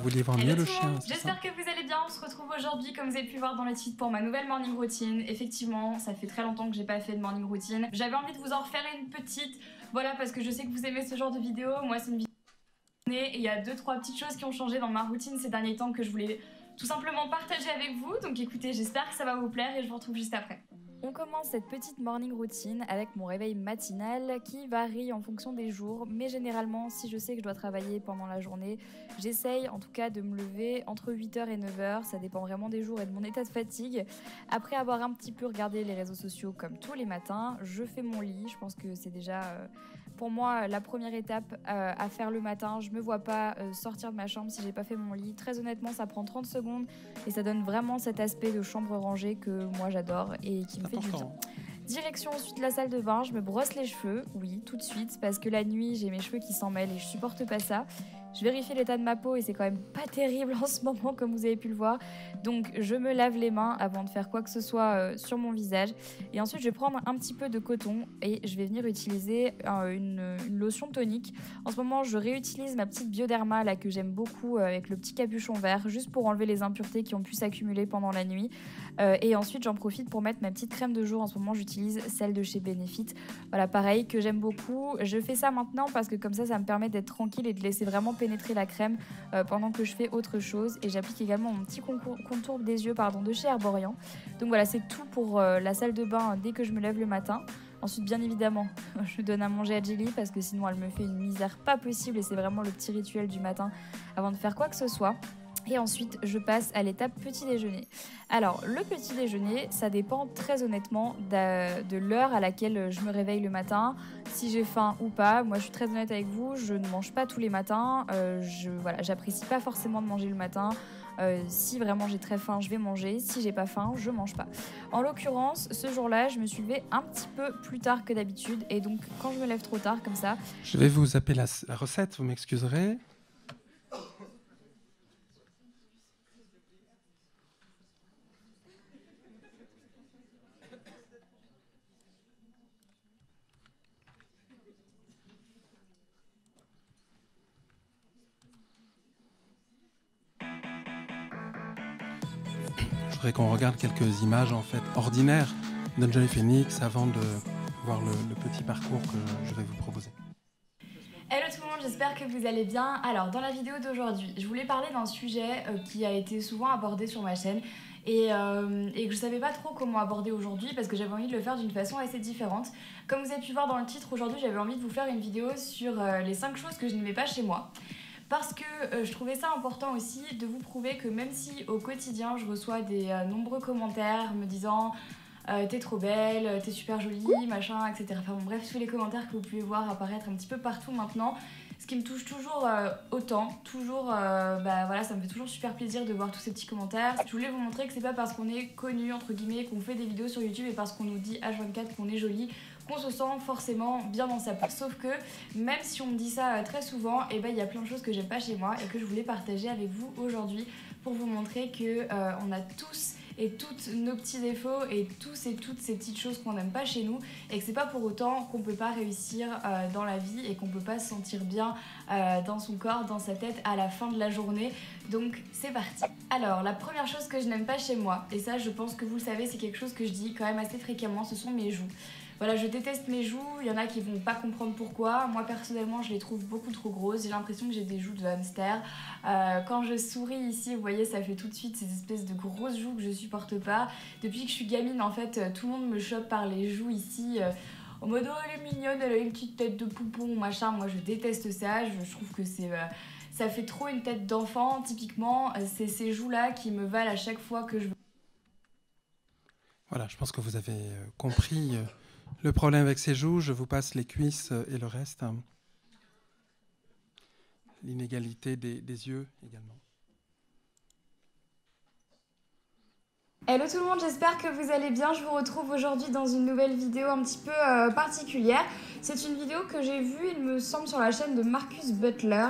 Vous vouliez voir mieux le chien, c'est ça? J'espère que vous allez bien. On se retrouve aujourd'hui, comme vous avez pu voir dans le titre, pour ma nouvelle morning routine. Effectivement, ça fait très longtemps que j'ai pas fait de morning routine. J'avais envie de vous en refaire une petite, voilà, parce que je sais que vous aimez ce genre de vidéo. Moi, c'est une vidéo et il y a 2-3 petites choses qui ont changé dans ma routine ces derniers temps que je voulais tout simplement partager avec vous. Donc écoutez, j'espère que ça va vous plaire et je vous retrouve juste après. On commence cette petite morning routine avec mon réveil matinal qui varie en fonction des jours, mais généralement si je sais que je dois travailler pendant la journée, j'essaye en tout cas de me lever entre 8h et 9h, ça dépend vraiment des jours et de mon état de fatigue. Après avoir un petit peu regardé les réseaux sociaux comme tous les matins, je fais mon lit, je pense que c'est déjà pour moi la première étape à faire le matin. Je me vois pas sortir de ma chambre si j'ai pas fait mon lit. Très honnêtement, ça prend 30 secondes et ça donne vraiment cet aspect de chambre rangée que moi j'adore et qui me fait du bien. Direction ensuite la salle de bain, je me brosse les cheveux, oui, tout de suite, parce que la nuit j'ai mes cheveux qui s'en mêlent et je supporte pas ça. Je vérifie l'état de ma peau et c'est quand même pas terrible en ce moment comme vous avez pu le voir. Donc je me lave les mains avant de faire quoi que ce soit sur mon visage. Et ensuite je vais prendre un petit peu de coton et je vais venir utiliser une lotion tonique. En ce moment je réutilise ma petite Bioderma là que j'aime beaucoup avec le petit capuchon vert, juste pour enlever les impuretés qui ont pu s'accumuler pendant la nuit. Et ensuite j'en profite pour mettre ma petite crème de jour. En ce moment j'utilise celle de chez Benefit. Voilà, pareil, que j'aime beaucoup. Je fais ça maintenant parce que comme ça me permet d'être tranquille et de laisser vraiment pénétrer la crème pendant que je fais autre chose. Et j'applique également mon petit contour des yeux de chez Herborian. Donc voilà, c'est tout pour la salle de bain dès que je me lève le matin. Ensuite, bien évidemment, je donne à manger à Jilly parce que sinon elle me fait une misère pas possible et c'est vraiment le petit rituel du matin avant de faire quoi que ce soit. Et ensuite, je passe à l'étape petit déjeuner. Alors, le petit déjeuner, ça dépend très honnêtement de l'heure à laquelle je me réveille le matin, si j'ai faim ou pas. Moi, je suis très honnête avec vous, je ne mange pas tous les matins. J'apprécie pas forcément de manger le matin. Si vraiment j'ai très faim, je vais manger. Si j'ai pas faim, je mange pas. En l'occurrence, ce jour-là, je me suis levée un petit peu plus tard que d'habitude. Et donc, quand je me lève trop tard comme ça... Je vais vous appeler la recette, vous m'excuserez. Je voudrais qu'on regarde quelques images en fait ordinaires d'Enjoy Phoenix avant de voir le petit parcours que je vais vous proposer. Hello tout le monde, j'espère que vous allez bien. Alors dans la vidéo d'aujourd'hui, je voulais parler d'un sujet qui a été souvent abordé sur ma chaîne et que je savais pas trop comment aborder aujourd'hui parce que j'avais envie de le faire d'une façon assez différente. Comme vous avez pu voir dans le titre, aujourd'hui j'avais envie de vous faire une vidéo sur les 5 choses que je n'aimais pas chez moi. Parce que je trouvais ça important aussi de vous prouver que même si au quotidien je reçois des nombreux commentaires me disant t'es trop belle, t'es super jolie, machin, etc. Enfin bon, bref, tous les commentaires que vous pouvez voir apparaître un petit peu partout maintenant. Ce qui me touche toujours autant, toujours, voilà, ça me fait toujours super plaisir de voir tous ces petits commentaires. Je voulais vous montrer que c'est pas parce qu'on est connu, entre guillemets, qu'on fait des vidéos sur YouTube et parce qu'on nous dit H24 qu'on est jolie, qu'on se sent forcément bien dans sa peau. Sauf que, même si on me dit ça très souvent, et il y a plein de choses que j'aime pas chez moi et que je voulais partager avec vous aujourd'hui pour vous montrer que on a tous et toutes nos petits défauts et tous et toutes ces petites choses qu'on n'aime pas chez nous et que c'est pas pour autant qu'on peut pas réussir dans la vie et qu'on peut pas se sentir bien dans son corps, dans sa tête à la fin de la journée. Donc c'est parti. Alors la première chose que je n'aime pas chez moi, et ça je pense que vous le savez, c'est quelque chose que je dis quand même assez fréquemment, ce sont mes joues. Voilà, je déteste mes joues, il y en a qui vont pas comprendre pourquoi. Moi personnellement je les trouve beaucoup trop grosses, j'ai l'impression que j'ai des joues de hamster. Quand je souris ici, vous voyez, ça fait tout de suite ces espèces de grosses joues que je supporte pas. Depuis que je suis gamine, en fait, tout le monde me chope par les joues ici. En mode oh elle est mignonne, elle a une petite tête de poupon, machin. Moi je déteste ça, je trouve que ça fait trop une tête d'enfant. Typiquement, c'est ces joues-là qui me valent à chaque fois que je veux. Voilà, je pense que vous avez compris le problème avec ces joues. Je vous passe les cuisses et le reste. L'inégalité des yeux également. Hello tout le monde, j'espère que vous allez bien. Je vous retrouve aujourd'hui dans une nouvelle vidéo un petit peu particulière. C'est une vidéo que j'ai vue, il me semble, sur la chaîne de Marcus Butler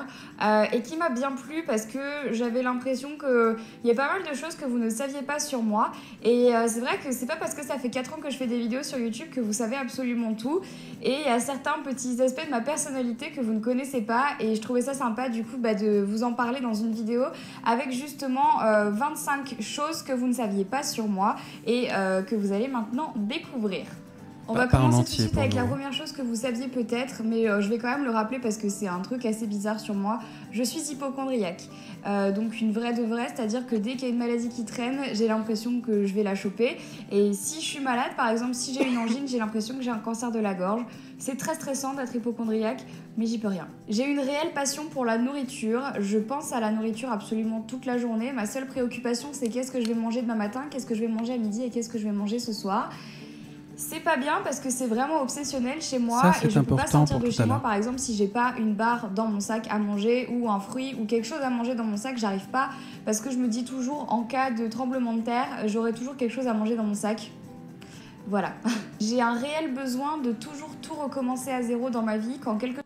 et qui m'a bien plu parce que j'avais l'impression qu'il y a pas mal de choses que vous ne saviez pas sur moi. Et c'est vrai que c'est pas parce que ça fait 4 ans que je fais des vidéos sur YouTube que vous savez absolument tout. Et il y a certains petits aspects de ma personnalité que vous ne connaissez pas. Et je trouvais ça sympa du coup de vous en parler dans une vidéo avec justement 25 choses que vous ne saviez pas sur moi et que vous allez maintenant découvrir. On va commencer tout de suite avec la première chose que vous saviez peut-être, mais je vais quand même le rappeler parce que c'est un truc assez bizarre sur moi. Je suis hypocondriaque, donc une vraie de vraie, c'est-à-dire que dès qu'il y a une maladie qui traîne, j'ai l'impression que je vais la choper. Et si je suis malade, par exemple, si j'ai une angine, j'ai l'impression que j'ai un cancer de la gorge. C'est très stressant d'être hypocondriaque, mais j'y peux rien. J'ai une réelle passion pour la nourriture. Je pense à la nourriture absolument toute la journée. Ma seule préoccupation, c'est qu'est-ce que je vais manger demain matin, qu'est-ce que je vais manger à midi et qu'est-ce que je vais manger ce soir. C'est pas bien parce que c'est vraiment obsessionnel chez moi et je peux pas sortir de chez moi par exemple si j'ai pas une barre dans mon sac à manger ou un fruit ou quelque chose à manger dans mon sac, j'arrive pas parce que je me dis toujours en cas de tremblement de terre, j'aurai toujours quelque chose à manger dans mon sac. Voilà. J'ai un réel besoin de toujours tout recommencer à zéro dans ma vie. Quand quelque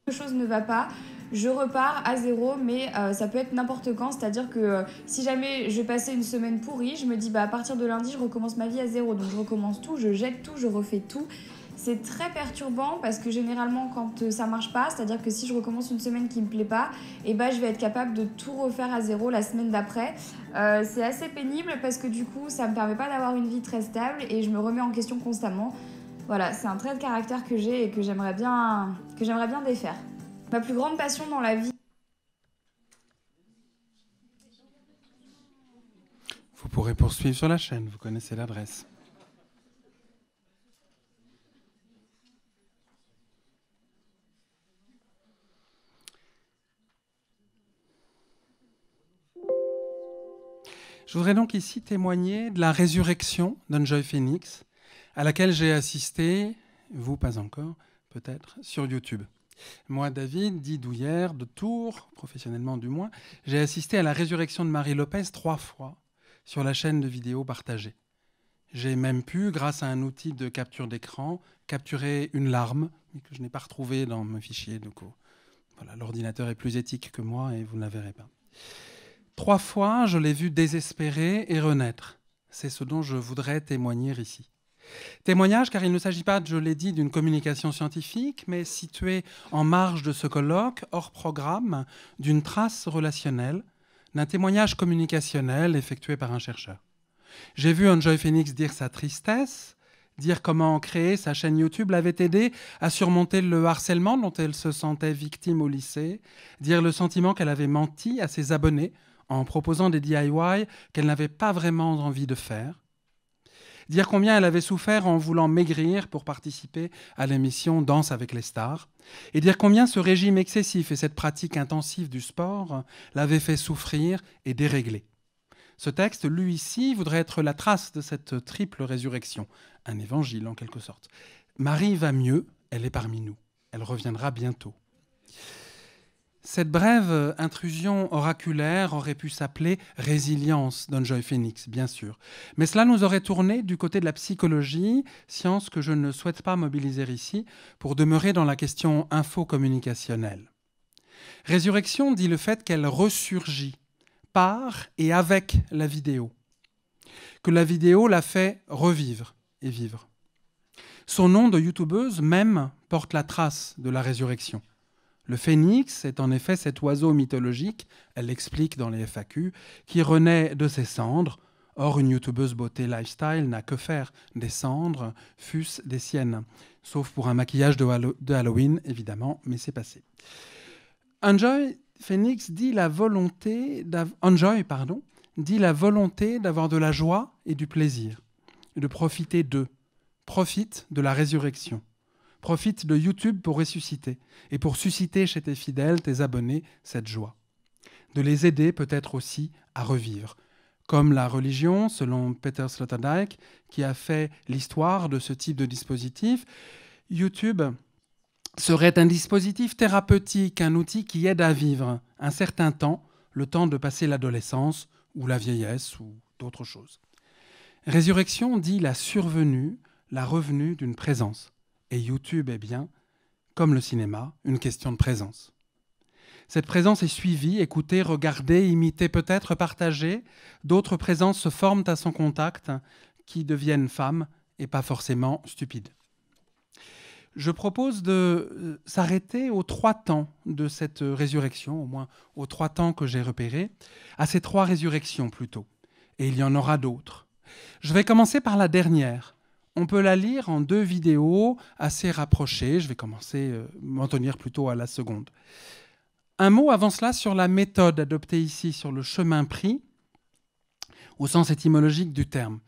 chose ne va pas, je repars à zéro, mais ça peut être n'importe quand. C'est-à-dire que si jamais je passais une semaine pourrie, je me dis à partir de lundi, je recommence ma vie à zéro. Donc je recommence tout, je jette tout, je refais tout. C'est très perturbant parce que généralement quand ça marche pas, c'est-à-dire que si je recommence une semaine qui me plaît pas, je vais être capable de tout refaire à zéro la semaine d'après. C'est assez pénible parce que du coup ça me permet pas d'avoir une vie très stable et je me remets en question constamment. Voilà, c'est un trait de caractère que j'ai et que j'aimerais bien défaire. Ma plus grande passion dans la vie. Vous pourrez poursuivre sur la chaîne, vous connaissez l'adresse. Je voudrais donc ici témoigner de la résurrection d'Enjoy Phoenix, à laquelle j'ai assisté, vous pas encore, peut-être, sur YouTube. Moi, David, dit Douillère, de Tours, professionnellement du moins, j'ai assisté à la résurrection de Marie Lopez 3 fois sur la chaîne de vidéos partagée. J'ai même pu, grâce à un outil de capture d'écran, capturer une larme, mais que je n'ai pas retrouvée dans mon fichier. Donc, voilà, l'ordinateur est plus éthique que moi et vous ne la verrez pas. 3 fois, je l'ai vu désespérer et renaître. C'est ce dont je voudrais témoigner ici. Témoignage, car il ne s'agit pas, je l'ai dit, d'une communication scientifique, mais située en marge de ce colloque, hors programme, d'une trace relationnelle, d'un témoignage communicationnel effectué par un chercheur. J'ai vu Enjoy Phoenix dire sa tristesse, dire comment créer sa chaîne YouTube l'avait aidée à surmonter le harcèlement dont elle se sentait victime au lycée, dire le sentiment qu'elle avait menti à ses abonnés en proposant des DIY qu'elle n'avait pas vraiment envie de faire, dire combien elle avait souffert en voulant maigrir pour participer à l'émission Danse avec les stars, et dire combien ce régime excessif et cette pratique intensive du sport l'avaient fait souffrir et dérégler. Ce texte, lu ici, voudrait être la trace de cette triple résurrection, un évangile en quelque sorte. Marie va mieux, elle est parmi nous, elle reviendra bientôt. Cette brève intrusion oraculaire aurait pu s'appeler « Résilience » d'Enjoy Phoenix, bien sûr. Mais cela nous aurait tourné du côté de la psychologie, science que je ne souhaite pas mobiliser ici, pour demeurer dans la question info-communicationnelle. Résurrection dit le fait qu'elle ressurgit par et avec la vidéo, que la vidéo l'a fait revivre et vivre. Son nom de youtubeuse même porte la trace de la résurrection. Le phénix est en effet cet oiseau mythologique, elle l'explique dans les FAQ, qui renaît de ses cendres. Or, une youtubeuse beauté lifestyle n'a que faire des cendres, fût-ce des siennes. Sauf pour un maquillage de Halloween, évidemment, mais c'est passé. Enjoy Phoenix dit la volonté d'avoir de la joie et du plaisir, de profiter d'eux. Profite de la résurrection. Profite de YouTube pour ressusciter et pour susciter chez tes fidèles, tes abonnés, cette joie. De les aider peut-être aussi à revivre. Comme la religion, selon Peter Sloterdijk, qui a fait l'histoire de ce type de dispositif, YouTube serait un dispositif thérapeutique, un outil qui aide à vivre un certain temps, le temps de passer l'adolescence ou la vieillesse ou d'autres choses. Résurrection dit la survenue, la revenue d'une présence. Et YouTube est bien comme le cinéma, une question de présence. Cette présence est suivie, écoutée, regardée, imitée, peut-être partagée. D'autres présences se forment à son contact, qui deviennent femmes et pas forcément stupides. Je propose de s'arrêter aux 3 temps de cette résurrection, au moins aux 3 temps que j'ai repérés, à ces 3 résurrections plutôt. Et il y en aura d'autres. Je vais commencer par la dernière. On peut la lire en 2 vidéos assez rapprochées. Je vais commencer, m'en tenir plutôt à la seconde. Un mot avant cela sur la méthode adoptée ici, sur le chemin pris, au sens étymologique du terme.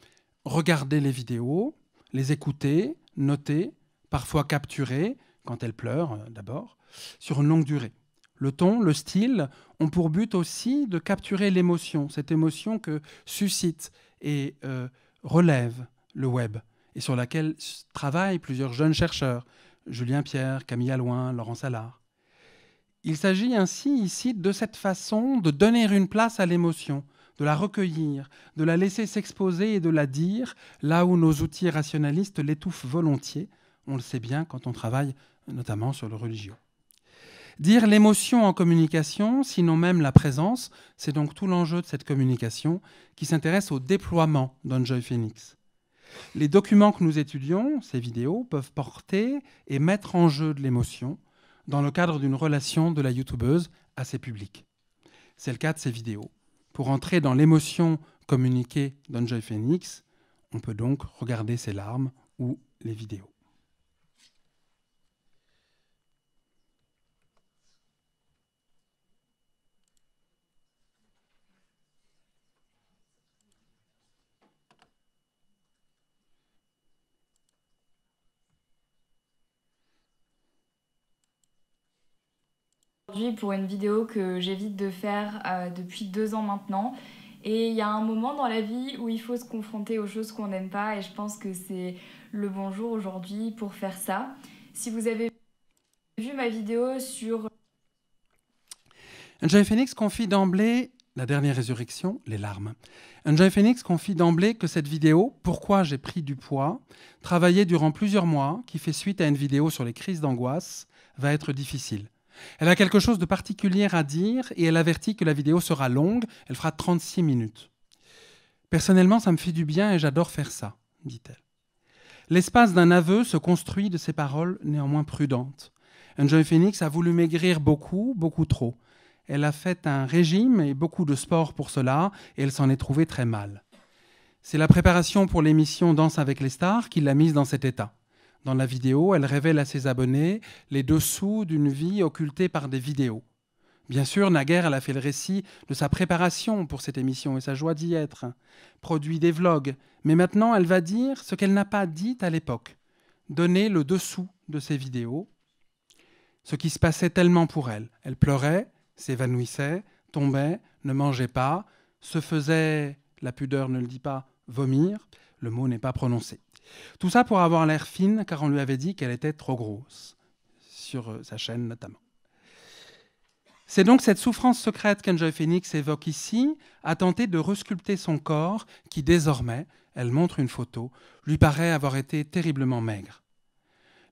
Regarder les vidéos, les écouter, noter, parfois capturer, quand elles pleurent d'abord, sur une longue durée. Le ton, le style ont pour but aussi de capturer l'émotion, cette émotion que suscite et relève le web, et sur laquelle travaillent plusieurs jeunes chercheurs, Julien Pierre, Camille Allouin, Laurent Salard. Il s'agit ainsi ici de cette façon de donner une place à l'émotion, de la recueillir, de la laisser s'exposer et de la dire, là où nos outils rationalistes l'étouffent volontiers. On le sait bien quand on travaille notamment sur le religieux. Dire l'émotion en communication, sinon même la présence, c'est donc tout l'enjeu de cette communication qui s'intéresse au déploiement d'Enjoy Phoenix. Les documents que nous étudions, ces vidéos, peuvent porter et mettre en jeu de l'émotion dans le cadre d'une relation de la youtubeuse à ses publics. C'est le cas de ces vidéos. Pour entrer dans l'émotion communiquée d'Enjoy Phoenix, on peut donc regarder ses larmes ou les vidéos. Aujourd'hui pour une vidéo que j'évite de faire depuis 2 ans maintenant. Et il y a un moment dans la vie où il faut se confronter aux choses qu'on n'aime pas et je pense que c'est le bon jour aujourd'hui pour faire ça. Si vous avez vu ma vidéo sur... Enjoy Phoenix confie d'emblée, la dernière résurrection, les larmes. Enjoy Phoenix confie d'emblée que cette vidéo, Pourquoi j'ai pris du poids, travaillée durant plusieurs mois, qui fait suite à une vidéo sur les crises d'angoisse, va être difficile. Elle a quelque chose de particulier à dire et elle avertit que la vidéo sera longue, elle fera 36 minutes. Personnellement, ça me fait du bien et j'adore faire ça, dit-elle. L'espace d'un aveu se construit de ces paroles néanmoins prudentes. Enjoy Phoenix a voulu maigrir beaucoup, beaucoup trop. Elle a fait un régime et beaucoup de sport pour cela et elle s'en est trouvée très mal. C'est la préparation pour l'émission Danse avec les stars qui l'a mise dans cet état. Dans la vidéo, elle révèle à ses abonnés les dessous d'une vie occultée par des vidéos. Bien sûr, naguère, elle a fait le récit de sa préparation pour cette émission et sa joie d'y être, produit des vlogs, mais maintenant elle va dire ce qu'elle n'a pas dit à l'époque, donner le dessous de ces vidéos, ce qui se passait tellement pour elle. Elle pleurait, s'évanouissait, tombait, ne mangeait pas, se faisait, la pudeur ne le dit pas, vomir, le mot n'est pas prononcé. Tout ça pour avoir l'air fine, car on lui avait dit qu'elle était trop grosse, sur sa chaîne notamment. C'est donc cette souffrance secrète qu'Enjoy Phoenix évoque ici, à tenter de resculpter son corps, qui désormais, elle montre une photo, lui paraît avoir été terriblement maigre.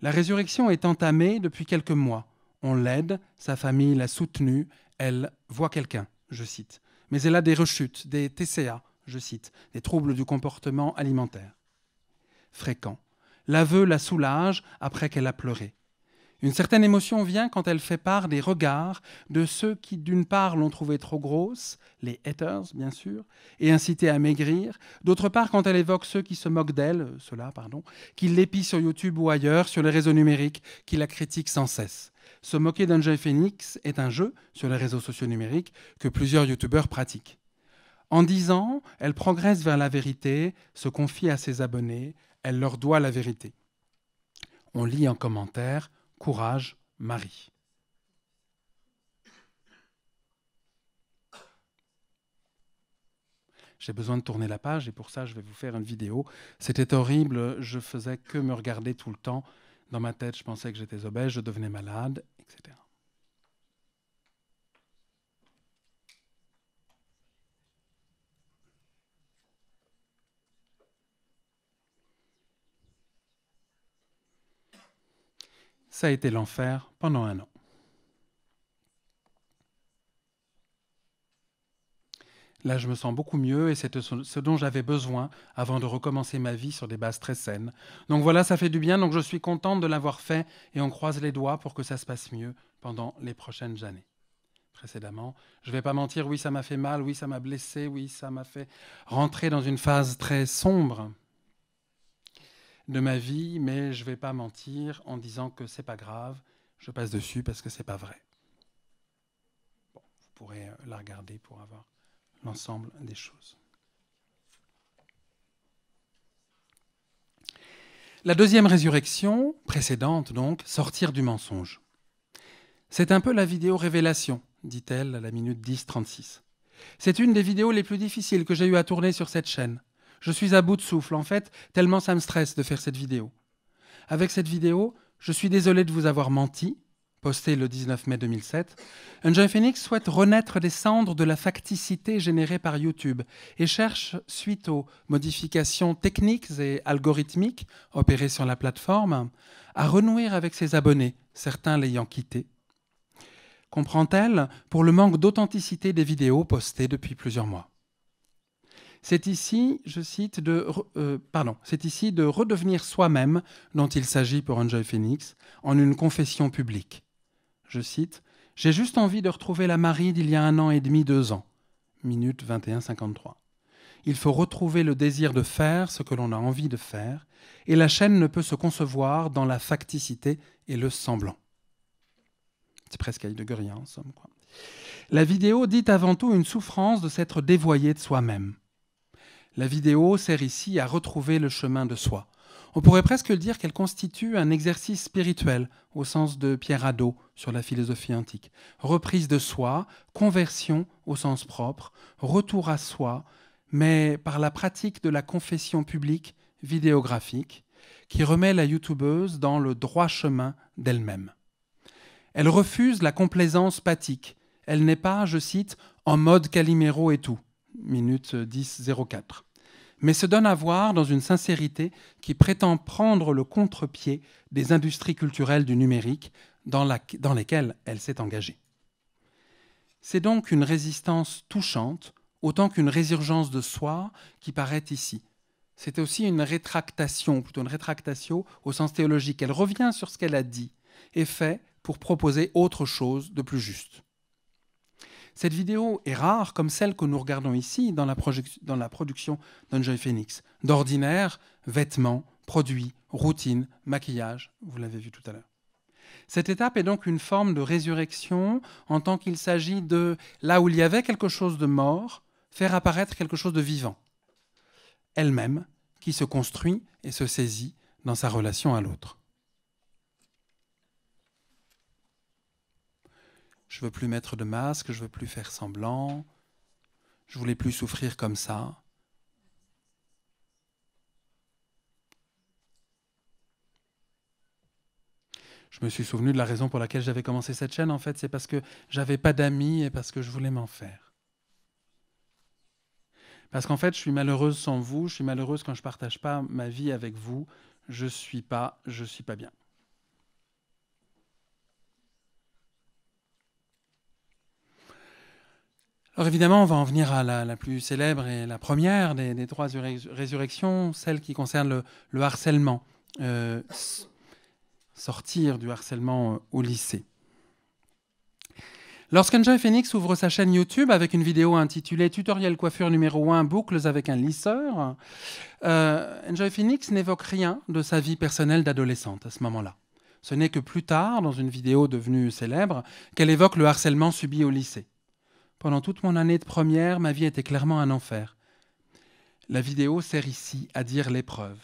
La résurrection est entamée depuis quelques mois. On l'aide, sa famille l'a soutenue, elle voit quelqu'un, je cite. Mais elle a des rechutes, des TCA, je cite, des troubles du comportement alimentaire. Fréquent. L'aveu la soulage après qu'elle a pleuré. Une certaine émotion vient quand elle fait part des regards de ceux qui, d'une part, l'ont trouvée trop grosse, les haters, bien sûr, et incité à maigrir, d'autre part, quand elle évoque ceux qui se moquent d'elle, qui l'épient sur YouTube ou ailleurs, sur les réseaux numériques, qui la critiquent sans cesse. Se moquer d'Enjoy Phoenix est un jeu, sur les réseaux sociaux numériques, que plusieurs youtubeurs pratiquent. En 10 ans, elle progresse vers la vérité, se confie à ses abonnés, elle leur doit la vérité. On lit en commentaire « Courage, Marie ». J'ai besoin de tourner la page et pour ça, je vais vous faire une vidéo. C'était horrible, je faisais que me regarder tout le temps. Dans ma tête, je pensais que j'étais obèse, je devenais malade, etc. ça a été l'enfer pendant 1 an. Là, je me sens beaucoup mieux et c'est ce dont j'avais besoin avant de recommencer ma vie sur des bases très saines. Donc voilà, ça fait du bien, donc je suis contente de l'avoir fait et on croise les doigts pour que ça se passe mieux pendant les prochaines années. Précédemment, je ne vais pas mentir, oui, ça m'a fait mal, oui, ça m'a blessé, oui, ça m'a fait rentrer dans une phase très sombre de ma vie, mais je ne vais pas mentir en disant que c'est pas grave, je passe dessus parce que c'est pas vrai. Bon, vous pourrez la regarder pour avoir l'ensemble des choses. La deuxième résurrection, précédente donc, sortir du mensonge. C'est un peu la vidéo révélation, dit-elle à la minute 10:36. C'est une des vidéos les plus difficiles que j'ai eu à tourner sur cette chaîne. Je suis à bout de souffle, en fait, tellement ça me stresse de faire cette vidéo. Avec cette vidéo, je suis désolé de vous avoir menti, postée le 19 mai 2007, Enjoy Phoenix souhaite renaître des cendres de la facticité générée par YouTube et cherche, suite aux modifications techniques et algorithmiques opérées sur la plateforme, à renouer avec ses abonnés, certains l'ayant quitté. Comprend-elle pour le manque d'authenticité des vidéos postées depuis plusieurs mois. C'est ici, je cite, c'est ici de redevenir soi-même dont il s'agit pour Enjoy Phoenix en une confession publique. Je cite, « J'ai juste envie de retrouver la Marie d'il y a 1 an et demi, 2 ans. » Minute 21:53. Il faut retrouver le désir de faire ce que l'on a envie de faire, et la chaîne ne peut se concevoir dans la facticité et le semblant. C'est presque Heideggerien en somme, quoi. La vidéo dit avant tout une souffrance de s'être dévoyé de soi-même. La vidéo sert ici à retrouver le chemin de soi. On pourrait presque dire qu'elle constitue un exercice spirituel, au sens de Pierre Hadot sur la philosophie antique. Reprise de soi, conversion au sens propre, retour à soi, mais par la pratique de la confession publique vidéographique, qui remet la youtubeuse dans le droit chemin d'elle-même. Elle refuse la complaisance pathique. Elle n'est pas, je cite, « en mode Calimero et tout », minute 10:04, mais se donne à voir dans une sincérité qui prétend prendre le contre-pied des industries culturelles du numérique dans lesquelles elle s'est engagée. C'est donc une résistance touchante, autant qu'une résurgence de soi qui paraît ici. C'est aussi une rétractation, plutôt une rétractatio au sens théologique. Elle revient sur ce qu'elle a dit et fait pour proposer autre chose de plus juste. Cette vidéo est rare comme celle que nous regardons ici dans la production d'Enjoy Phoenix. D'ordinaire, vêtements, produits, routine, maquillage, vous l'avez vu tout à l'heure. Cette étape est donc une forme de résurrection en tant qu'il s'agit de, là où il y avait quelque chose de mort, faire apparaître quelque chose de vivant. Elle-même qui se construit et se saisit dans sa relation à l'autre. Je ne veux plus mettre de masque, je ne veux plus faire semblant, je ne voulais plus souffrir comme ça. Je me suis souvenu de la raison pour laquelle j'avais commencé cette chaîne, en fait, c'est parce que j'avais pas d'amis et parce que je voulais m'en faire. Parce qu'en fait, je suis malheureuse sans vous, je suis malheureuse quand je ne partage pas ma vie avec vous, je suis pas bien. Alors évidemment, on va en venir à la plus célèbre et la première des 3 résurrections, celle qui concerne le harcèlement. Sortir du harcèlement au lycée. Lorsqu'Enjoy Phoenix ouvre sa chaîne YouTube avec une vidéo intitulée « Tutoriel coiffure numéro 1, boucles avec un lisseur », Enjoy Phoenix n'évoque rien de sa vie personnelle d'adolescente à ce moment-là. Ce n'est que plus tard, dans une vidéo devenue célèbre, qu'elle évoque le harcèlement subi au lycée. Pendant toute mon année de première, ma vie était clairement un enfer. La vidéo sert ici à dire l'épreuve.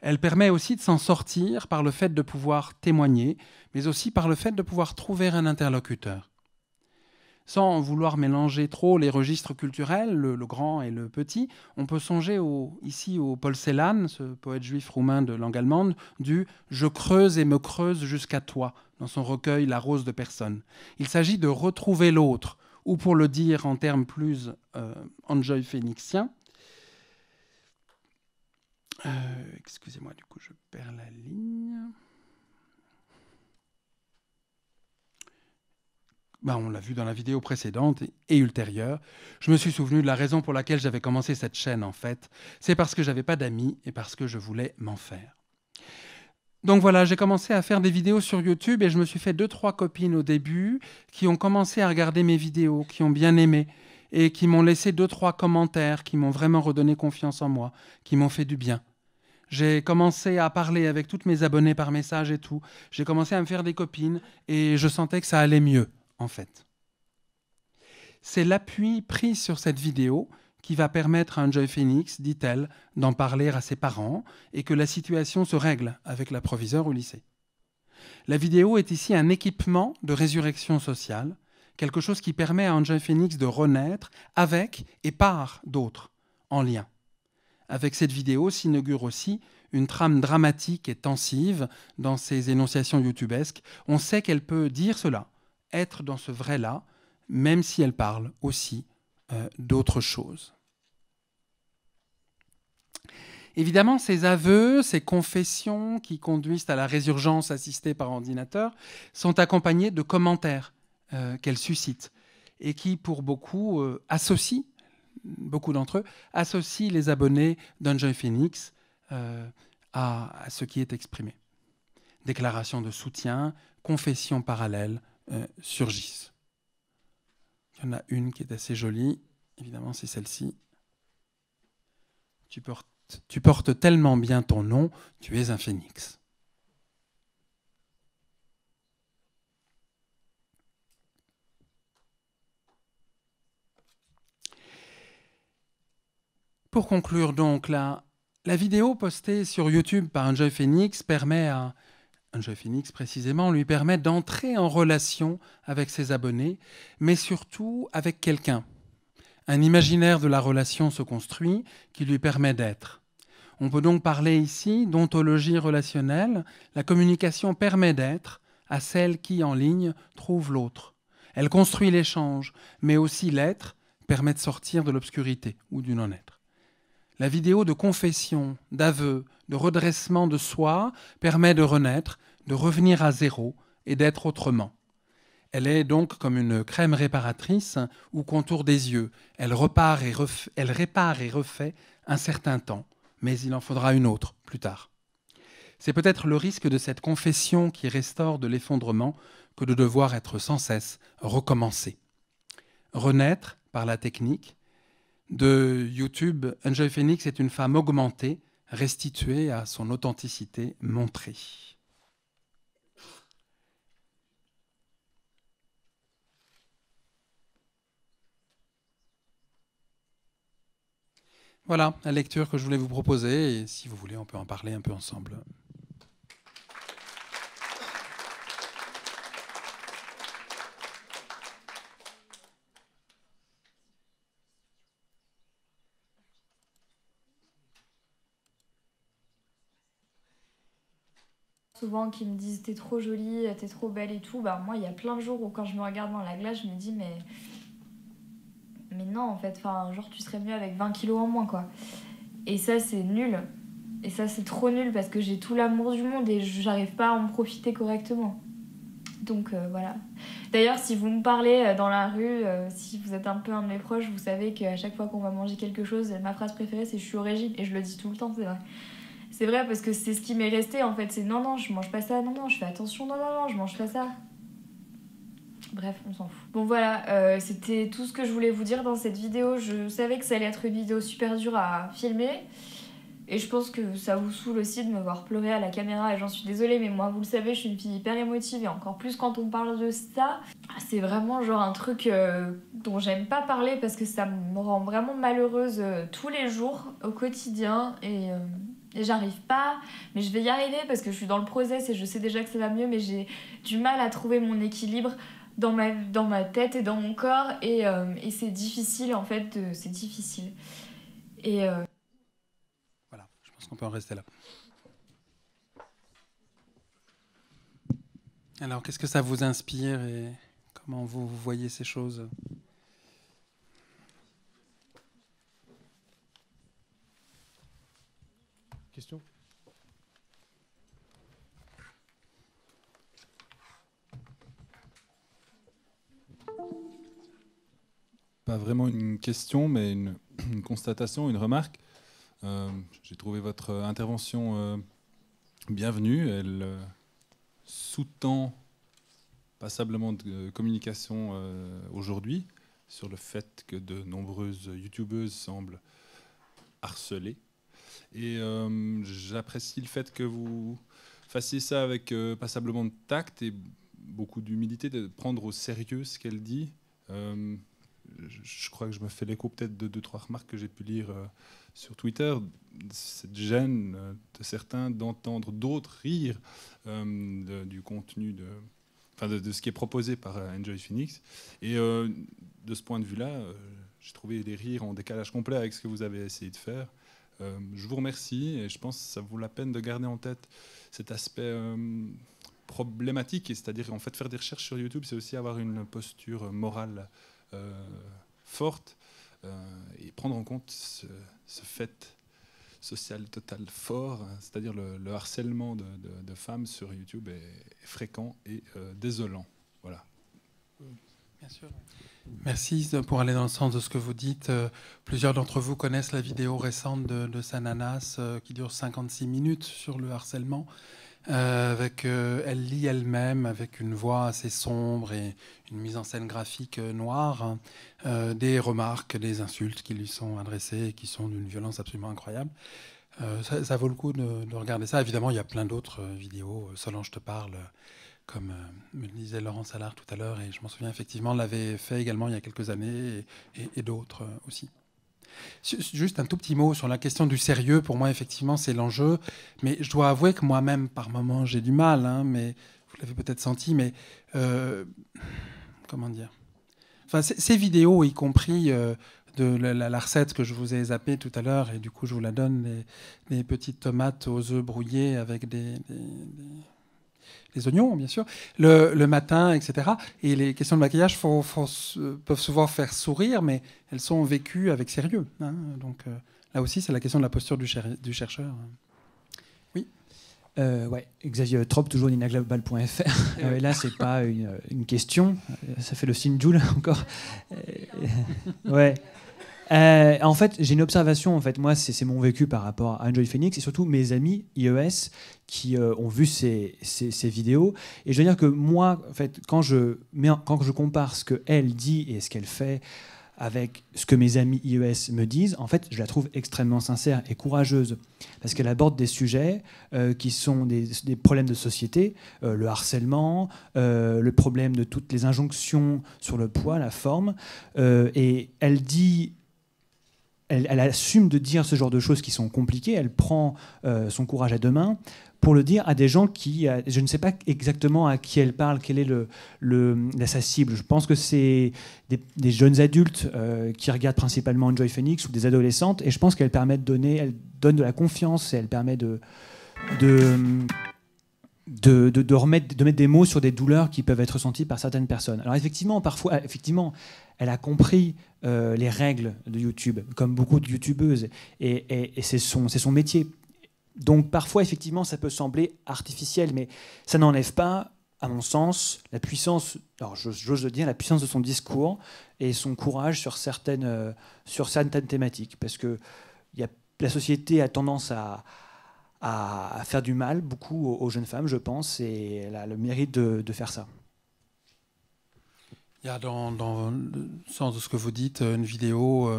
Elle permet aussi de s'en sortir par le fait de pouvoir témoigner, mais aussi par le fait de pouvoir trouver un interlocuteur. Sans vouloir mélanger trop les registres culturels, le grand et le petit, on peut songer ici au Paul Celan, ce poète juif roumain de langue allemande, du « Je creuse et me creuse jusqu'à toi » dans son recueil « La rose de personne ». Il s'agit de retrouver l'autre, ou pour le dire en termes plus Enjoy Phoenixiens, excusez-moi, du coup je perds la ligne. on l'a vu dans la vidéo précédente et ultérieure, je me suis souvenu de la raison pour laquelle j'avais commencé cette chaîne en fait. C'est parce que j'avais pas d'amis et parce que je voulais m'en faire. Donc voilà, j'ai commencé à faire des vidéos sur YouTube et je me suis fait 2-3 copines au début qui ont commencé à regarder mes vidéos, qui ont bien aimé et qui m'ont laissé 2-3 commentaires, qui m'ont vraiment redonné confiance en moi, qui m'ont fait du bien. J'ai commencé à parler avec toutes mes abonnées par message et tout. J'ai commencé à me faire des copines et je sentais que ça allait mieux, en fait. C'est l'appui pris sur cette vidéo qui va permettre à Enjoy Phoenix, dit-elle, d'en parler à ses parents et que la situation se règle avec la proviseure au lycée. La vidéo est ici un équipement de résurrection sociale, quelque chose qui permet à Enjoy Phoenix de renaître avec et par d'autres en lien. Avec cette vidéo s'inaugure aussi une trame dramatique et tensive dans ses énonciations youtubesques. On sait qu'elle peut dire cela, être dans ce vrai-là, même si elle parle aussi d'autres choses. Évidemment, ces aveux, ces confessions qui conduisent à la résurgence assistée par ordinateur sont accompagnés de commentaires qu'elles suscitent et qui, pour beaucoup, beaucoup d'entre eux associent les abonnés d'Enjoy Phoenix à ce qui est exprimé. Déclarations de soutien, confessions parallèles surgissent. Il y en a une qui est assez jolie, évidemment c'est celle-ci. Tu portes tellement bien ton nom, tu es un phénix. Pour conclure donc, la vidéo postée sur YouTube par Enjoy Phoenix permet à Enjoy Phoenix précisément lui permet d'entrer en relation avec ses abonnés, mais surtout avec quelqu'un. Un imaginaire de la relation se construit qui lui permet d'être. On peut donc parler ici d'ontologie relationnelle. La communication permet d'être à celle qui, en ligne, trouve l'autre. Elle construit l'échange, mais aussi l'être permet de sortir de l'obscurité ou du non-être. La vidéo de confession, d'aveu, de redressement de soi permet de renaître, de revenir à zéro et d'être autrement. Elle est donc comme une crème réparatrice ou contour des yeux. Elle répare et refait un certain temps, mais il en faudra une autre plus tard. C'est peut-être le risque de cette confession qui restaure de l'effondrement que de devoir être sans cesse recommencé. Renaître par la technique. De YouTube, Enjoy Phoenix est une femme augmentée, restituée à son authenticité montrée. Voilà la lecture que je voulais vous proposer et si vous voulez, on peut en parler un peu ensemble. Souvent qui me disent t'es trop jolie, t'es trop belle et tout. Bah moi il y a plein de jours où quand je me regarde dans la glace je me dis mais non en fait, enfin genre tu serais mieux avec 20 kilos en moins quoi. Et ça c'est nul. Et ça c'est trop nul parce que j'ai tout l'amour du monde et j'arrive pas à en profiter correctement. Donc voilà. D'ailleurs si vous me parlez dans la rue, si vous êtes un peu un de mes proches, vous savez qu'à chaque fois qu'on va manger quelque chose, ma phrase préférée c'est je suis au régime et je le dis tout le temps, c'est vrai. C'est vrai parce que c'est ce qui m'est resté en fait, c'est non, je mange pas ça, non, je fais attention, non, je mange pas ça. Bref, on s'en fout. Bon voilà, c'était tout ce que je voulais vous dire dans cette vidéo. Je savais que ça allait être une vidéo super dure à filmer. Et je pense que ça vous saoule aussi de me voir pleurer à la caméra et j'en suis désolée, mais moi vous le savez, je suis une fille hyper émotive et encore plus quand on parle de ça. C'est vraiment genre un truc dont j'aime pas parler parce que ça me rend vraiment malheureuse tous les jours, au quotidien et j'arrive pas, mais je vais y arriver parce que je suis dans le process et je sais déjà que ça va mieux, mais j'ai du mal à trouver mon équilibre dans ma tête et dans mon corps et c'est difficile en fait, c'est difficile. Et voilà, je pense qu'on peut en rester là. Alors, qu'est-ce que ça vous inspire et comment vous voyez ces choses ? Question ? pas vraiment une question, mais une constatation, une remarque. J'ai trouvé votre intervention bienvenue. Elle sous-tend passablement de communication aujourd'hui sur le fait que de nombreuses youtubeuses semblent harcelées. Et j'apprécie le fait que vous fassiez ça avec passablement de tact et beaucoup d'humilité, de prendre au sérieux ce qu'elle dit. Je crois que je me fais l'écho peut-être de 2-3 remarques que j'ai pu lire sur Twitter, cette gêne de certains d'entendre d'autres rire du contenu de ce qui est proposé par Enjoy Phoenix. Et de ce point de vue-là, j'ai trouvé des rires en décalage complet avec ce que vous avez essayé de faire. Je vous remercie et je pense que ça vaut la peine de garder en tête cet aspect problématique, c'est-à-dire en fait faire des recherches sur YouTube, c'est aussi avoir une posture morale forte et prendre en compte ce fait social total fort, c'est-à-dire le harcèlement de femmes sur YouTube est fréquent et désolant. Voilà. Bien sûr. Merci pour aller dans le sens de ce que vous dites. Plusieurs d'entre vous connaissent la vidéo récente de Sananas qui dure 56 minutes sur le harcèlement. Elle lit elle-même avec une voix assez sombre et une mise en scène graphique noire, des remarques, des insultes qui lui sont adressées et qui sont d'une violence absolument incroyable. Ça vaut le coup de regarder ça. Évidemment, il y a plein d'autres vidéos. Solange te parle, comme me le disait Laurent Salard tout à l'heure, et je m'en souviens effectivement, l'avait fait également il y a quelques années, et d'autres aussi. Juste un tout petit mot sur la question du sérieux. Pour moi, effectivement, c'est l'enjeu. Mais je dois avouer que moi-même, par moments, j'ai du mal. Mais vous l'avez peut-être senti. Mais comment dire ? Enfin, ces vidéos, y compris de la recette que je vous ai zappée tout à l'heure, et du coup, je vous la donne, les petites tomates aux œufs brouillés avec des oignons, bien sûr, le matin, etc. Et les questions de maquillage peuvent souvent faire sourire, mais elles sont vécues avec sérieux. Donc là aussi, c'est la question de la posture du chercheur. Oui. Ouais, Xavier Trop, toujours ninaglobal.fr. Là, c'est pas une question, ça fait le signe Joule encore. Ouais. En fait, j'ai une observation. En fait, moi, c'est mon vécu par rapport à Enjoy Phoenix et surtout mes amis iOS qui ont vu ces vidéos. Et je veux dire que moi, en fait, quand je compare ce qu'elle dit et ce qu'elle fait avec ce que mes amis iOS me disent, en fait, je la trouve extrêmement sincère et courageuse parce qu'elle aborde des sujets qui sont des problèmes de société, le harcèlement, le problème de toutes les injonctions sur le poids, la forme, et elle dit. Elle assume de dire ce genre de choses qui sont compliquées, elle prend son courage à deux mains pour le dire à des gens qui... je ne sais pas exactement à qui elle parle, quelle est sa cible. Je pense que c'est des jeunes adultes qui regardent principalement Enjoy Phoenix ou des adolescentes, et je pense qu'elle permet elle donne de la confiance et elle permet de mettre des mots sur des douleurs qui peuvent être ressenties par certaines personnes. Alors effectivement, parfois, elle a compris les règles de YouTube, comme beaucoup de youtubeuses, et c'est son métier. Donc parfois, effectivement, ça peut sembler artificiel, mais ça n'enlève pas, à mon sens, la puissance, alors j'ose le dire, la puissance de son discours et son courage sur certaines thématiques, parce que la société a tendance à faire du mal beaucoup aux jeunes femmes, je pense, et elle a le mérite de faire ça. Il y a dans le sens de ce que vous dites une vidéo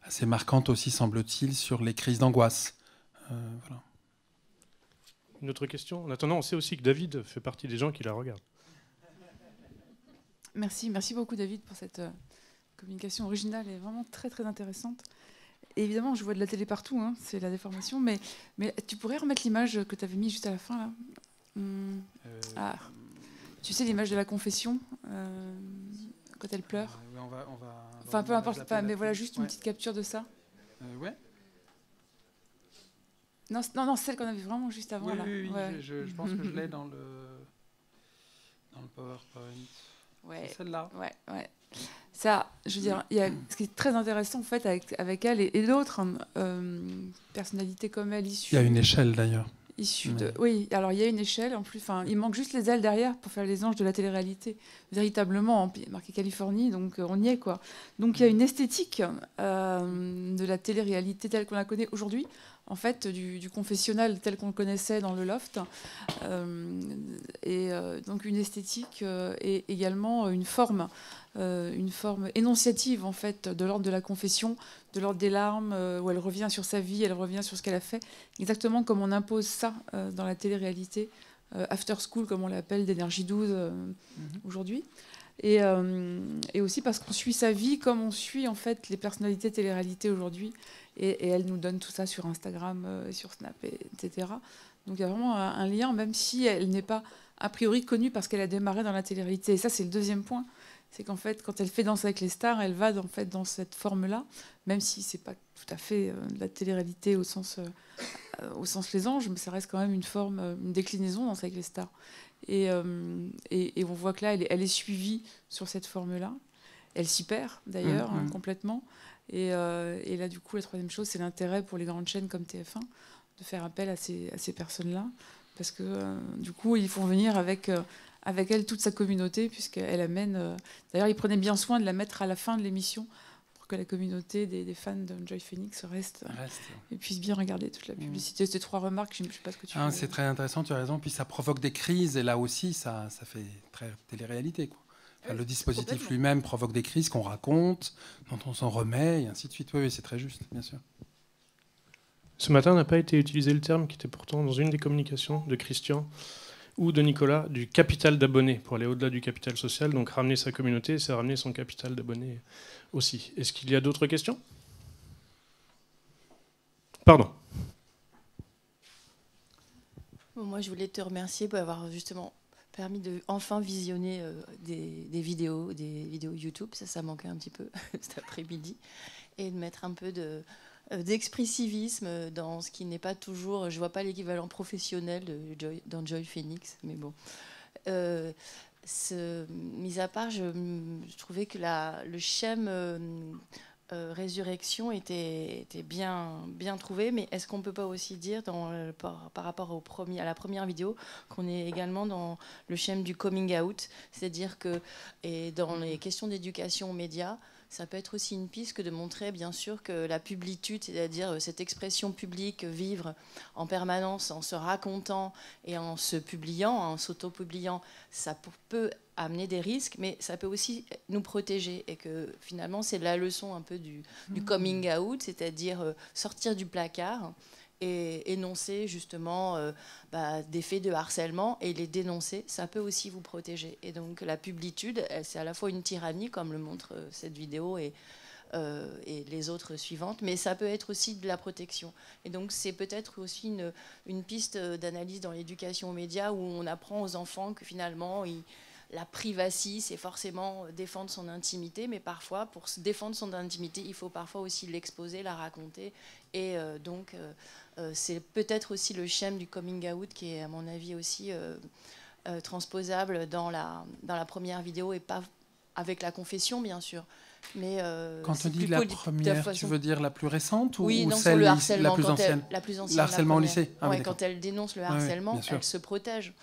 assez marquante aussi, semble-t-il, sur les crises d'angoisse. Voilà. Une autre question. En attendant, on sait aussi que David fait partie des gens qui la regardent. Merci beaucoup David pour cette communication originale et vraiment très très intéressante. Et évidemment, je vois de la télé partout, c'est la déformation, mais tu pourrais remettre l'image que tu avais mise juste à la fin là. Tu sais l'image de la confession quand elle pleure. Enfin peu importe, mais voilà juste une petite capture de ça. Ouais. Non, celle qu'on avait vraiment juste avant. Oui, là. oui, ouais. je pense que je l'ai dans le PowerPoint. Ouais. C'est celle-là. Ouais. Ça, je veux dire, ce qui est très intéressant en fait avec elle et d'autres personnalités comme elle issues. Il y a une échelle d'ailleurs. issus de... Oui, alors il y a une échelle en plus. Enfin, il manque juste les ailes derrière pour faire les anges de la télé-réalité. Véritablement, marqué Californie, donc on y est, quoi. Donc il y a une esthétique de la télé-réalité telle qu'on la connaît aujourd'hui, en fait, du confessionnal tel qu'on le connaissait dans le loft. Donc une esthétique et également une forme énonciative, en fait, de l'ordre de la confession, de l'ordre des larmes, où elle revient sur sa vie, elle revient sur ce qu'elle a fait, exactement comme on impose ça dans la télé-réalité, after school, comme on l'appelle, d'énergie 12 aujourd'hui. Et aussi parce qu'on suit sa vie comme on suit, en fait, les personnalités télé-réalité aujourd'hui. Et elle nous donne tout ça sur Instagram, sur Snap, etc. Donc il y a vraiment un lien, même si elle n'est pas a priori connue parce qu'elle a démarré dans la télé-réalité. Et ça, c'est le deuxième point. C'est qu'en fait, quand elle fait Danse avec les stars, elle va en fait dans cette forme-là, même si c'est pas tout à fait de la télé-réalité au sens les anges, mais ça reste quand même une forme, une déclinaison Danse avec les stars. Et on voit que là, elle est suivie sur cette forme-là. Elle s'y perd d'ailleurs complètement. Et là, du coup, la troisième chose, c'est l'intérêt pour les grandes chaînes comme TF1 de faire appel à ces personnes-là, parce que du coup, ils font venir avec elle toute sa communauté, puisqu'elle amène... D'ailleurs, ils prenaient bien soin de la mettre à la fin de l'émission pour que la communauté des fans d'Enjoy Phoenix reste. Et puisse bien regarder toute la publicité. C'était 3 remarques, je ne sais pas ce que tu veux. C'est très intéressant, tu as raison. Puis ça provoque des crises, et là aussi, ça fait très télé-réalité, quoi. Enfin, le dispositif lui-même provoque des crises qu'on raconte, dont on s'en remet, et ainsi de suite. Oui, c'est très juste, bien sûr. Ce matin n'a pas été utilisé le terme qui était pourtant dans une des communications de Christian ou de Nicolas, du capital d'abonnés, pour aller au-delà du capital social. Donc ramener sa communauté, c'est ramener son capital d'abonnés aussi. Est-ce qu'il y a d'autres questions ? Pardon. Bon, moi, je voulais te remercier pour avoir justement permis de enfin visionner des vidéos YouTube. Ça manquait un petit peu cet après-midi. Et de mettre un peu d'expressivisme dans ce qui n'est pas toujours... Je ne vois pas l'équivalent professionnel d'Enjoy Phoenix, mais bon. Mis à part, je trouvais que le schème résurrection était bien trouvé, mais est-ce qu'on ne peut pas aussi dire par rapport à la première vidéo qu'on est également dans le schème du coming out, c'est-à-dire que dans les questions d'éducation aux médias, ça peut être aussi une piste que de montrer, bien sûr, que la publicitude, c'est-à-dire cette expression publique, vivre en permanence en se racontant et en se publiant, en s'auto-publiant, ça peut amener des risques, mais ça peut aussi nous protéger. Et que finalement, c'est la leçon un peu du coming out, c'est-à-dire sortir du placard et énoncer justement des faits de harcèlement et les dénoncer, ça peut aussi vous protéger. Et donc la publicitude, c'est à la fois une tyrannie, comme le montre cette vidéo et les autres suivantes, mais ça peut être aussi de la protection. Et donc c'est peut-être aussi une piste d'analyse dans l'éducation aux médias où on apprend aux enfants que finalement la privacy, c'est forcément défendre son intimité, mais parfois, pour se défendre son intimité, il faut parfois aussi l'exposer, la raconter. Et donc, c'est peut-être aussi le schème du coming out qui est, à mon avis, aussi transposable dans la première vidéo, et pas avec la confession, bien sûr. Mais quand on dit la première, tu veux dire la plus récente ou celle la plus ancienne? La plus ancienne. Le harcèlement au lycée. Quand elle dénonce le harcèlement, elle se protège.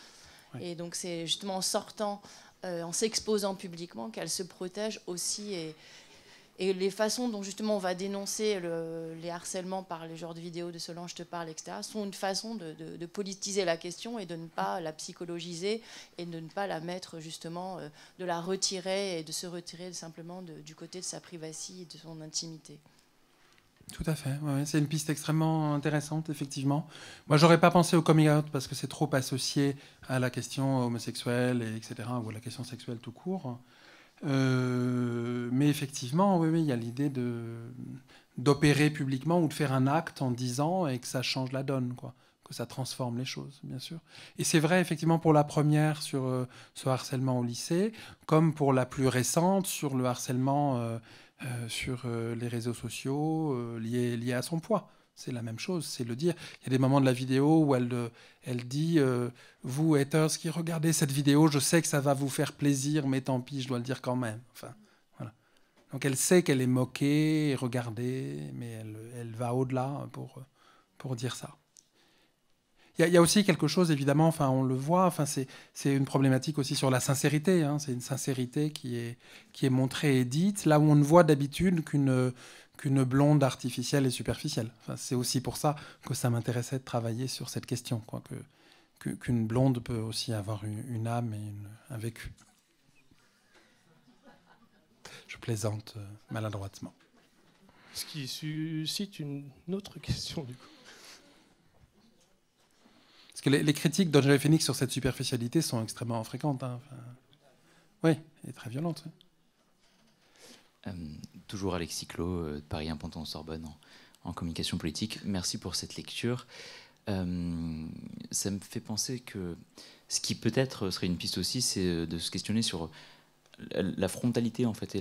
Ouais. Et donc c'est justement en sortant, en s'exposant publiquement, qu'elle se protège aussi. Et les façons dont justement on va dénoncer les harcèlements par les genres de vidéos de Solange te parle, etc., sont une façon de politiser la question et de ne pas la psychologiser et de ne pas la mettre justement, de la retirer et de se retirer simplement du côté de sa privacy et de son intimité. Tout à fait, ouais, c'est une piste extrêmement intéressante, effectivement. Moi, j'aurais pas pensé au coming out parce que c'est trop associé à la question homosexuelle, etc., ou à la question sexuelle tout court. Mais effectivement, oui, il y a l'idée d'opérer publiquement ou de faire un acte en disant et que ça change la donne, quoi, que ça transforme les choses, bien sûr. Et c'est vrai, effectivement, pour la première sur ce harcèlement au lycée, comme pour la plus récente sur le harcèlement sur les réseaux sociaux liés à son poids. C'est la même chose, c'est le dire. Il y a des moments de la vidéo où elle dit vous, haters qui regardez cette vidéo, je sais que ça va vous faire plaisir, mais tant pis, je dois le dire quand même. Enfin, voilà. Donc elle sait qu'elle est moquée et regardée, mais elle va au-delà pour dire ça. Il y a aussi quelque chose, évidemment, enfin, on le voit, enfin, c'est une problématique aussi sur la sincérité. Hein, c'est une sincérité qui est montrée et dite, là où on ne voit d'habitude qu'une blonde artificielle et superficielle. Enfin, c'est aussi pour ça que ça m'intéressait de travailler sur cette question, quoi, qu'une blonde peut aussi avoir une âme et un vécu. Je plaisante maladroitement. Ce qui suscite une autre question, du coup. Parce que les critiques d'Enjoy Phoenix sur cette superficialité sont extrêmement fréquentes. Hein. Enfin, oui, et très violentes. Oui. Toujours Alexis Clot, de Paris 1 Panthéon-Sorbonne en communication politique. Merci pour cette lecture. Ça me fait penser que ce qui peut-être serait une piste aussi, c'est de se questionner sur la frontalité en fait,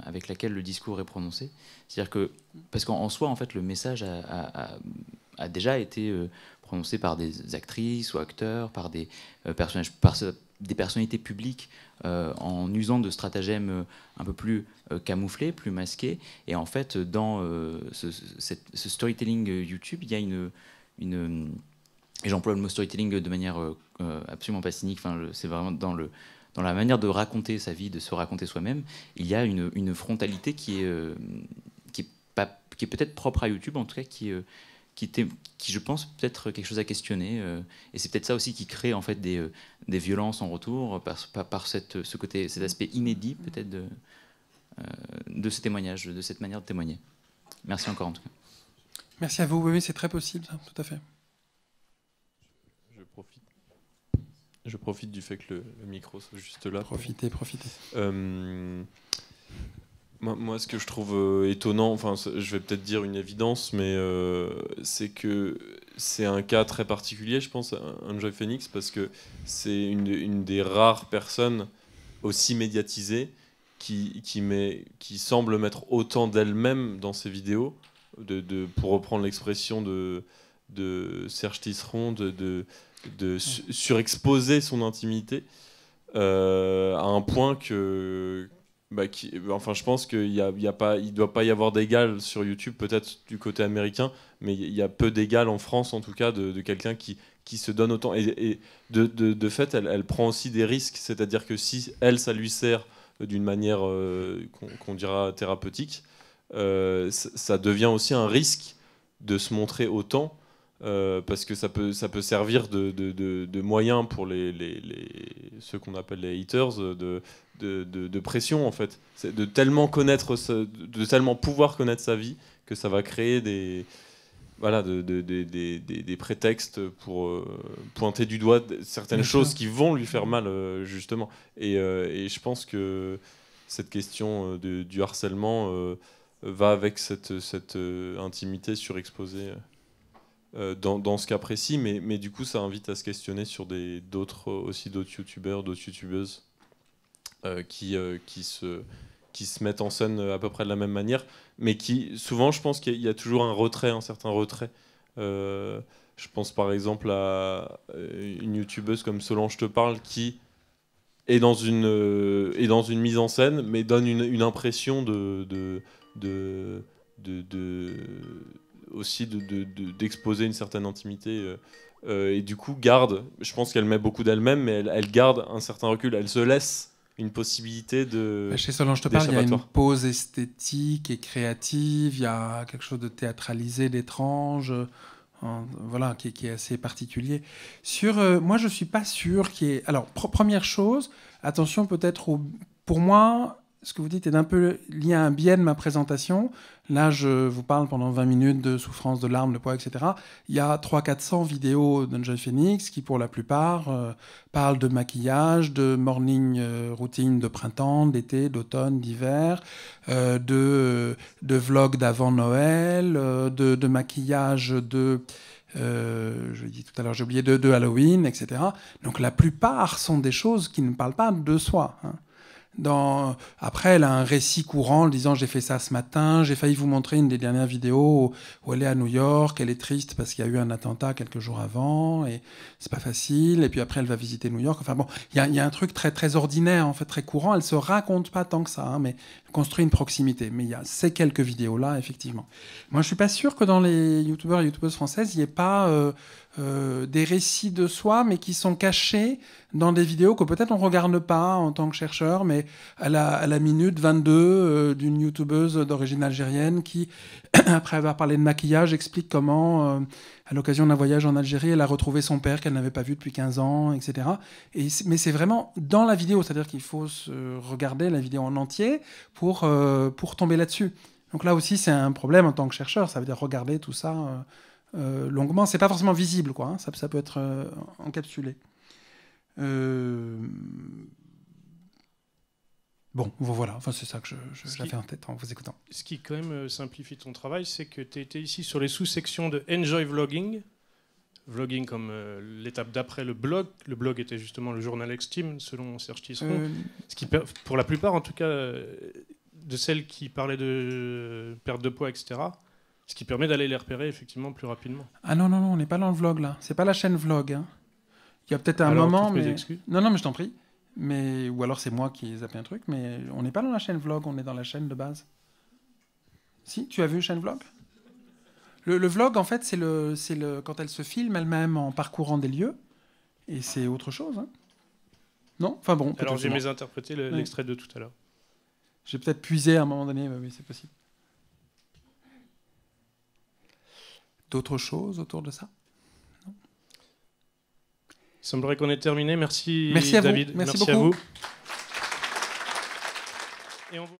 avec laquelle le discours est prononcé. C'est-à-dire que, parce qu'en soi, en fait, le message a déjà été prononcé par des actrices ou acteurs, par des personnages, des personnalités publiques, en usant de stratagèmes un peu plus camouflés, plus masqués. Et en fait, dans ce storytelling YouTube, il y a et j'emploie le mot storytelling de manière absolument pas cynique. Enfin, c'est vraiment dans la manière de raconter sa vie, de se raconter soi-même. Il y a une frontalité qui est peut-être propre à YouTube, en tout cas qui je pense peut-être quelque chose à questionner, et c'est peut-être ça aussi qui crée en fait des violences en retour par cet aspect inédit peut-être de ces témoignages, de cette manière de témoigner. Merci encore en tout cas. Merci à vous, oui, c'est très possible, ça, tout à fait. Je profite du fait que le micro soit juste là. Profitez. Moi, ce que je trouve étonnant, enfin, je vais peut-être dire une évidence, mais c'est que c'est un cas très particulier, je pense, Enjoy Phoenix, parce que c'est une des rares personnes aussi médiatisées qui semble mettre autant d'elle-même dans ses vidéos, pour reprendre l'expression de Serge Tisseron, surexposer son intimité à un point que... enfin, je pense qu'il ne doit pas y avoir d'égal sur YouTube, peut-être du côté américain, mais il y a peu d'égal en France, en tout cas, de quelqu'un qui se donne autant. Et de fait, elle prend aussi des risques, c'est-à-dire que si elle, ça lui sert d'une manière qu'on dira thérapeutique, ça devient aussi un risque de se montrer autant, parce que ça peut servir de moyen pour ceux qu'on appelle les haters, de pression en fait. C'est de tellement pouvoir connaître sa vie que ça va créer des prétextes pour pointer du doigt certaines choses qui vont lui faire mal justement. Et je pense que cette question du harcèlement va avec cette intimité surexposée dans ce cas précis, mais du coup ça invite à se questionner sur d'autres youtubeurs, d'autres youtubeuses qui se mettent en scène à peu près de la même manière, mais qui souvent, je pense qu'il y a toujours un certain retrait. Je pense par exemple à une youtubeuse comme Solange Te Parle qui est dans une mise en scène, mais donne une impression aussi d'exposer une certaine intimité, et du coup je pense qu'elle met beaucoup d'elle-même, mais elle garde un certain recul, elle se laisse une possibilité de... Chez Solange Te Parle, il y a une pose esthétique et créative, il y a quelque chose de théâtralisé, d'étrange, voilà, qui est assez particulier. Moi, je ne suis pas sûr qu'il y ait... Alors, première chose, attention peut-être pour moi... Ce que vous dites est un peu lié à un biais de ma présentation. Là, je vous parle pendant 20 minutes de souffrance, de larmes, de poids, etc. Il y a 300-400 vidéos d'Enjoy Phoenix qui, pour la plupart, parlent de maquillage, de morning routine de printemps, d'été, d'automne, d'hiver, de vlogs d'avant Noël, de maquillage je l'ai dit tout à l'heure, j'ai oublié, de Halloween, etc. Donc la plupart sont des choses qui ne parlent pas de soi, hein. Après, elle a un récit courant en disant « j'ai fait ça ce matin », j'ai failli vous montrer une des dernières vidéos où elle est à New York, elle est triste parce qu'il y a eu un attentat quelques jours avant, et c'est pas facile, et puis après elle va visiter New York. Enfin bon, il y a un truc très, très ordinaire, en fait, très courant, elle se raconte pas tant que ça, hein, mais elle construit une proximité. Mais il y a ces quelques vidéos-là, effectivement. Moi, je suis pas sûr que dans les youtubeurs et youtubeuses françaises, il n'y ait pas des récits de soi, mais qui sont cachés dans des vidéos que peut-être on ne regarde pas en tant que chercheur, mais à la minute 22 d'une youtubeuse d'origine algérienne qui, après avoir parlé de maquillage, explique comment, à l'occasion d'un voyage en Algérie, elle a retrouvé son père qu'elle n'avait pas vu depuis 15 ans, etc. Mais c'est vraiment dans la vidéo, c'est-à-dire qu'il faut regarder la vidéo en entier pour tomber là-dessus. Donc là aussi, c'est un problème en tant que chercheur, ça veut dire regarder tout ça longuement. C'est pas forcément visible, quoi, hein. Ça peut être encapsulé. Bon, voilà, enfin, c'est ça que j'avais en tête en vous écoutant. Ce qui quand même simplifie ton travail, c'est que tu étais ici sur les sous-sections de Enjoy Vlogging. Vlogging comme l'étape d'après le blog. Le blog était justement le journal Extime, selon Serge Tisseron. Ce qui, pour la plupart, en tout cas, de celles qui parlaient de perte de poids, etc., ce qui permet d'aller les repérer effectivement plus rapidement. Ah non, on n'est pas dans le vlog, là. C'est pas la chaîne vlog, hein. Il y a peut-être un moment, mais... Non, mais je t'en prie. Ou alors c'est moi qui ai zappé un truc, mais on n'est pas dans la chaîne vlog, on est dans la chaîne de base. Si, tu as vu chaîne vlog ? Le vlog, en fait, c'est quand elle se filme elle-même en parcourant des lieux, et c'est autre chose, hein. Non ? Enfin bon. Alors j'ai mésinterprété l'extrait de tout à l'heure. J'ai peut-être puisé à un moment donné, mais c'est possible. D'autres choses autour de ça ? Non ? Il semblerait qu'on ait terminé. Merci à David. Merci beaucoup. à vous. Et on vous...